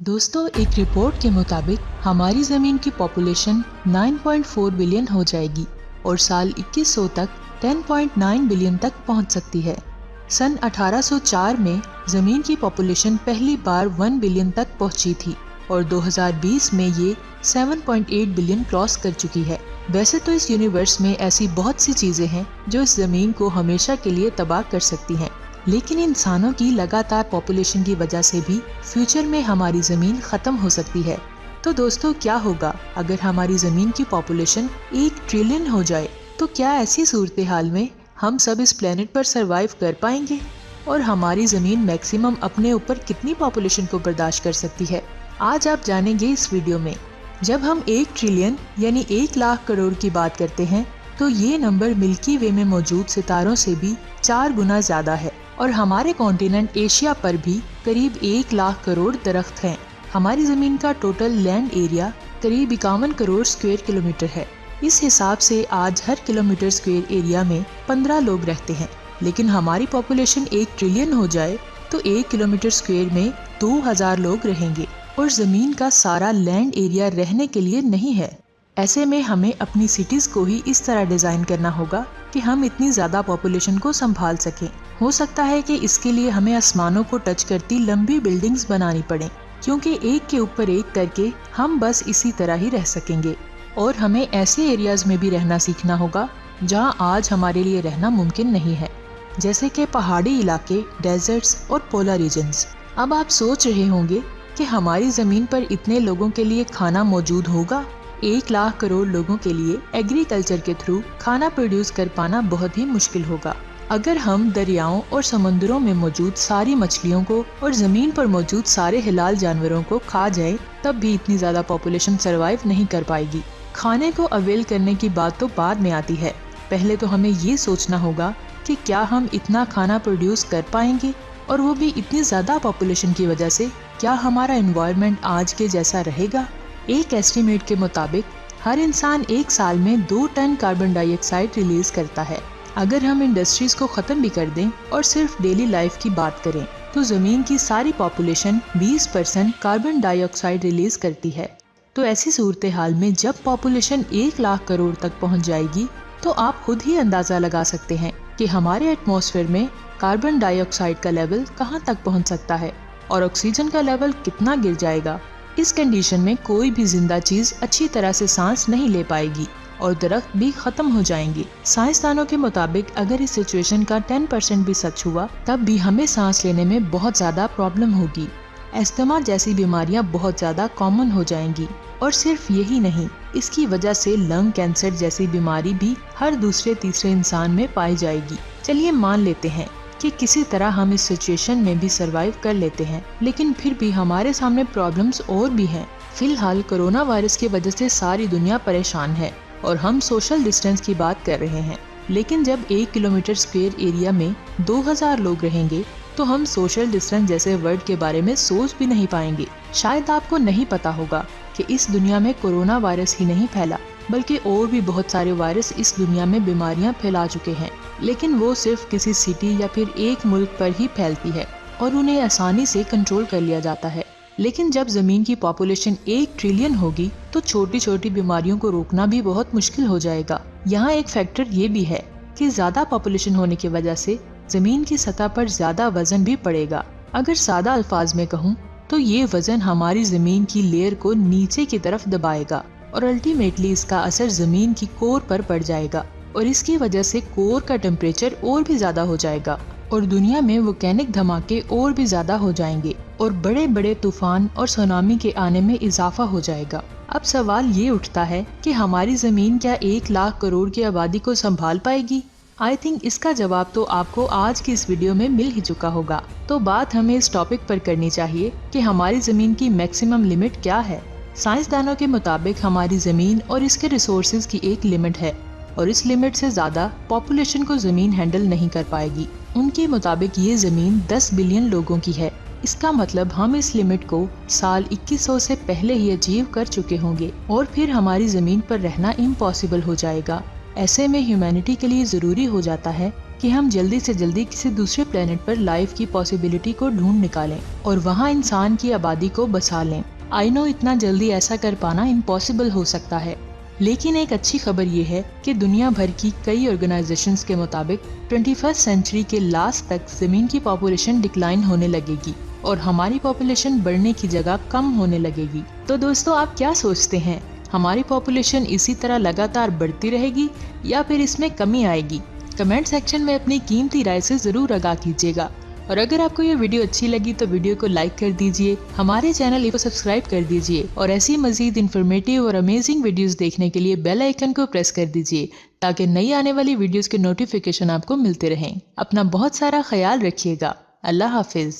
दोस्तों, एक रिपोर्ट के मुताबिक हमारी ज़मीन की पॉपुलेशन 9.4 बिलियन हो जाएगी और साल 2100 तक 10.9 बिलियन तक पहुंच सकती है। सन 1804 में ज़मीन की पॉपुलेशन पहली बार 1 बिलियन तक पहुंची थी और 2020 में ये 7.8 बिलियन क्रॉस कर चुकी है। वैसे तो इस यूनिवर्स में ऐसी बहुत सी चीज़ें हैं जो इस ज़मीन को हमेशा के लिए तबाह कर सकती हैं, लेकिन इंसानों की लगातार पॉपुलेशन की वजह से भी फ्यूचर में हमारी ज़मीन ख़त्म हो सकती है। तो दोस्तों, क्या होगा अगर हमारी ज़मीन की पॉपुलेशन 1 ट्रिलियन हो जाए? तो क्या ऐसी सूरत हाल में हम सब इस प्लेनेट पर सरवाइव कर पाएंगे? और हमारी ज़मीन मैक्सिमम अपने ऊपर कितनी पॉपुलेशन को बर्दाश्त कर सकती है? आज आप जानेंगे इस वीडियो में। जब हम 1 ट्रिलियन यानी 1 लाख करोड़ की बात करते हैं तो ये नंबर मिल्की वे में मौजूद सितारों से भी 4 गुना ज़्यादा है और हमारे कॉन्टिनेंट एशिया पर भी करीब 1 लाख करोड़ दरख्त हैं। हमारी ज़मीन का टोटल लैंड एरिया करीब 51 करोड़ स्क्वायर किलोमीटर है। इस हिसाब से आज हर किलोमीटर स्क्वायर एरिया में 15 लोग रहते हैं, लेकिन हमारी पॉपुलेशन 1 ट्रिलियन हो जाए तो 1 किलोमीटर स्क्वायर में 2000 लोग रहेंगे और ज़मीन का सारा लैंड एरिया रहने के लिए नहीं है। ऐसे में हमें अपनी सिटीज़ को ही इस तरह डिज़ाइन करना होगा कि हम इतनी ज़्यादा पॉपुलेशन को संभाल सकें। हो सकता है कि इसके लिए हमें आसमानों को टच करती लंबी बिल्डिंग्स बनानी पड़े, क्योंकि एक के ऊपर एक करके हम बस इसी तरह ही रह सकेंगे। और हमें ऐसे एरियाज में भी रहना सीखना होगा जहां आज हमारे लिए रहना मुमकिन नहीं है, जैसे कि पहाड़ी इलाके, डेजर्ट्स और पोलर रीजन्स। अब आप सोच रहे होंगे कि हमारी ज़मीन पर इतने लोगों के लिए खाना मौजूद होगा? 1 लाख करोड़ लोगों के लिए एग्रीकल्चर के थ्रू खाना प्रोड्यूस कर पाना बहुत ही मुश्किल होगा। अगर हम दरियाओं और समुद्रों में मौजूद सारी मछलियों को और ज़मीन पर मौजूद सारे हिलाल जानवरों को खा जाएं, तब भी इतनी ज़्यादा पॉपुलेशन सरवाइव नहीं कर पाएगी। खाने को अवेल करने की बात तो बाद में आती है, पहले तो हमें ये सोचना होगा कि क्या हम इतना खाना प्रोड्यूस कर पाएंगे, और वो भी इतनी ज़्यादा पॉपुलेशन की वजह से। क्या हमारा एनवायरनमेंट आज के जैसा रहेगा? एक एस्टीमेट के मुताबिक हर इंसान 1 साल में 2 टन कार्बन डाइऑक्साइड रिलीज करता है। अगर हम इंडस्ट्रीज को ख़त्म भी कर दें और सिर्फ डेली लाइफ की बात करें तो ज़मीन की सारी पॉपुलेशन 20% कार्बन डाइऑक्साइड रिलीज करती है। तो ऐसी सूरत हाल में जब पॉपुलेशन 1 लाख करोड़ तक पहुंच जाएगी तो आप खुद ही अंदाज़ा लगा सकते हैं कि हमारे एटमॉस्फेयर में कार्बन डाइऑक्साइड का लेवल कहां तक पहुंच सकता है और ऑक्सीजन का लेवल कितना गिर जाएगा। इस कंडीशन में कोई भी जिंदा चीज़ अच्छी तरह से सांस नहीं ले पाएगी और दरख्त भी खत्म हो जाएंगे। साइंसदानों के मुताबिक अगर इस सिचुएशन का 10% भी सच हुआ तब भी हमें सांस लेने में बहुत ज़्यादा प्रॉब्लम होगी। अस्थमा जैसी बीमारियां बहुत ज़्यादा कॉमन हो जाएंगी और सिर्फ यही नहीं, इसकी वजह से लंग कैंसर जैसी बीमारी भी हर दूसरे तीसरे इंसान में पाई जाएगी। चलिए मान लेते हैं कि किसी तरह हम इस सिचुएशन में भी सरवाइव कर लेते हैं, लेकिन फिर भी हमारे सामने प्रॉब्लम्स और भी हैं। फिलहाल कोरोना वायरस की वजह से सारी दुनिया परेशान है और हम सोशल डिस्टेंस की बात कर रहे हैं, लेकिन जब 1 किलोमीटर स्क्वायर एरिया में 2000 लोग रहेंगे तो हम सोशल डिस्टेंस जैसे वर्ड के बारे में सोच भी नहीं पाएंगे। शायद आपको नहीं पता होगा कि इस दुनिया में कोरोना वायरस ही नहीं फैला, बल्कि और भी बहुत सारे वायरस इस दुनिया में बीमारियां फैला चुके हैं, लेकिन वो सिर्फ किसी सिटी या फिर एक मुल्क पर ही फैलती है और उन्हें आसानी से कंट्रोल कर लिया जाता है। लेकिन जब ज़मीन की पॉपुलेशन 1 ट्रिलियन होगी तो छोटी छोटी बीमारियों को रोकना भी बहुत मुश्किल हो जाएगा। यहाँ एक फैक्टर ये भी है कि ज़्यादा पॉपुलेशन होने की वजह से ज़मीन की सतह पर ज़्यादा वजन भी पड़ेगा। अगर सादा अल्फाज में कहूँ तो ये वजन हमारी ज़मीन की लेयर को नीचे की तरफ दबाएगा और अल्टीमेटली इसका असर ज़मीन की कोर पर पड़ जाएगा और इसकी वजह से कोर का टेम्परेचर और भी ज़्यादा हो जाएगा और दुनिया में वोल्केनिक धमाके और भी ज़्यादा हो जाएंगे और बड़े बड़े तूफान और सुनामी के आने में इजाफा हो जाएगा। अब सवाल ये उठता है कि हमारी ज़मीन क्या 1 लाख करोड़ की आबादी को संभाल पाएगी? आई थिंक इसका जवाब तो आपको आज की इस वीडियो में मिल ही चुका होगा। तो बात हमें इस टॉपिक पर करनी चाहिए कि हमारी ज़मीन की मैक्सिमम लिमिट क्या है। साइंसदानों के मुताबिक हमारी ज़मीन और इसके रिसोर्सेज की एक लिमिट है और इस लिमिट से ज़्यादा पॉपुलेशन को ज़मीन हैंडल नहीं कर पाएगी। उनके मुताबिक ये ज़मीन 10 बिलियन लोगों की है। इसका मतलब हम इस लिमिट को साल 2100 से पहले ही अचीव कर चुके होंगे और फिर हमारी ज़मीन पर रहना इम्पॉसिबल हो जाएगा। ऐसे में ह्यूमैनिटी के लिए ज़रूरी हो जाता है कि हम जल्दी से जल्दी किसी दूसरे प्लेनेट पर लाइफ की पॉसिबिलिटी को ढूंढ निकालें और वहाँ इंसान की आबादी को बसा लें। आई नो इतना जल्दी ऐसा कर पाना इम्पॉसिबल हो सकता है, लेकिन एक अच्छी खबर ये है कि दुनिया भर की कई ऑर्गेनाइजेशंस के मुताबिक 21st सेंचुरी के लास्ट तक जमीन की पॉपुलेशन डिक्लाइन होने लगेगी और हमारी पॉपुलेशन बढ़ने की जगह कम होने लगेगी। तो दोस्तों, आप क्या सोचते हैं, हमारी पॉपुलेशन इसी तरह लगातार बढ़ती रहेगी या फिर इसमें कमी आएगी? कमेंट सेक्शन में अपनी कीमती राय से जरूर आगाह कीजिएगा। और अगर आपको ये वीडियो अच्छी लगी तो वीडियो को लाइक कर दीजिए, हमारे चैनल को सब्सक्राइब कर दीजिए और ऐसी मजीद इन्फॉर्मेटिव और अमेजिंग वीडियोस देखने के लिए बेल आइकन को प्रेस कर दीजिए ताकि नई आने वाली वीडियोस के नोटिफिकेशन आपको मिलते रहें। अपना बहुत सारा ख्याल रखिएगा। अल्लाह हाफिज।